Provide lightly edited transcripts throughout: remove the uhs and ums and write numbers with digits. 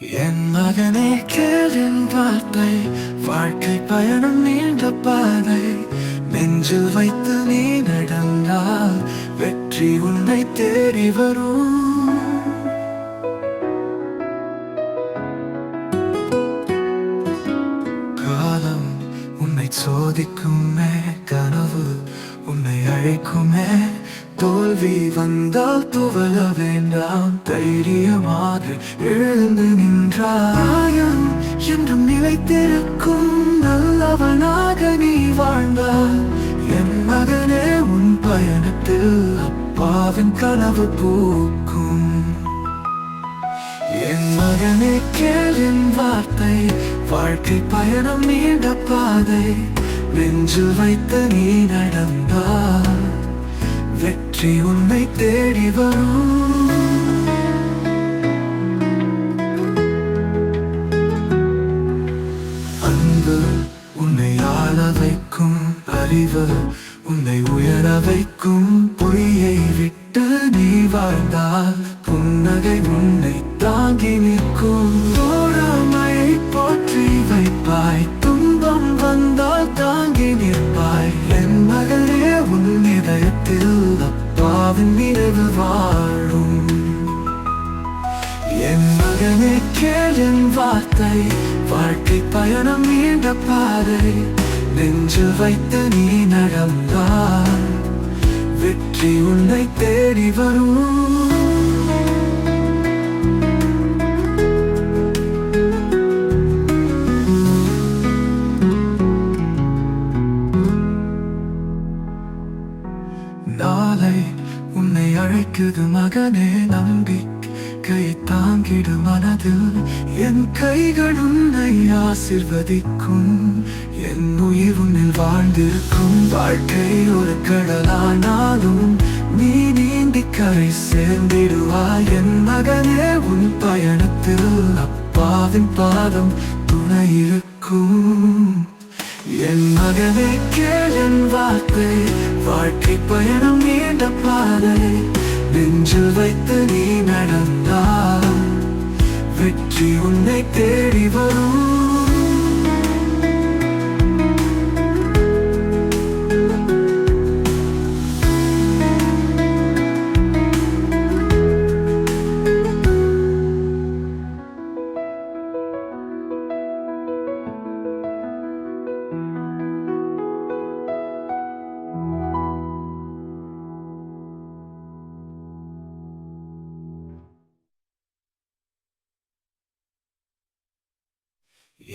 என் மகனே கேளின் வார்த்தை, வாழ்க்கை பயணம் நீண்ட பாதை. நெஞ்சில் வைத்து நீ நடந்தால் வெற்றி உன்னை தேடி வரும். காலம் உன்னை சோதிக்குமே, கனவு உன்னை அழைக்குமே. தோல்வி வந்தால் துவள வேண்டாம், தைரியமாக எழுந்து நின்றாயம் என்றும் நிலைத்திருக்கும். நல்லவனாக நீ வாழ்ந்தால் என் மகனே, உன் பயணத்தில் அப்பாவின் கனவு பூக்கும். என் மகனே கேளின் வார்த்தை, வாழ்க்கை பயணம் நீண்ட பாதை. நெஞ்சில் வைத்து நீ நடந்தால் வெற்றி உன்னை தேடி வரும். அன்பு உன்னை ஆள வைக்கும், அறிவு உன்னை உயர வைக்கும். பொய்யை விட்டு நீ வாழ்ந்தால் புன்னகை உன்னை தாங்கி நிற்கும். தோழமையை போற்றி வைப்பாய், துன்பம் வந்தால் தாங்கி நிற்பாய். என் மகளே, உன் இதயத்தில் அப்பாவின் நினைவு வாழும். என் மகனே கேளின் வார்த்தை, வாழ்க்கை பயணம் நீண்ட பாதை. நெஞ்சில் வைத்து நீ நடந்தால் வெற்றி உன்னை தேடி வரும். நாளை உன்னை அழைக்குது மகனே, நம்பிக்கை தாங்கிடு மனதில். என் கைகள் உன்னை ஆசிர்வதிக்கும், என் உயிர் உன்னில் வாழ்ந்திருக்கும். வாழ்க்கை ஒரு கடலானாலும் நீ நீந்தி கரை சேர்ந்திடுவாய். என் மகனே, உன் பயணத்தில் அப்பாவின் பாதம் துணை இருக்கும். என் மகனே கேளின் வார்த்தை, வாழ்க்கை பயணம் நீண்ட பாதை. நெஞ்சில் வைத்து நீ நடந்தால் வெற்றி உன்னை தேடி வரும்.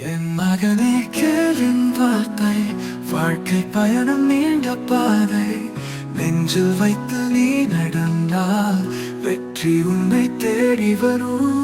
என் மகனே கேளின் வார்த்தை, வாழ்க்கை பயணம் நீண்ட பாதை. நெஞ்சில் வைத்து நீ நடந்தால் வெற்றி உன்னை தேடி வரும்.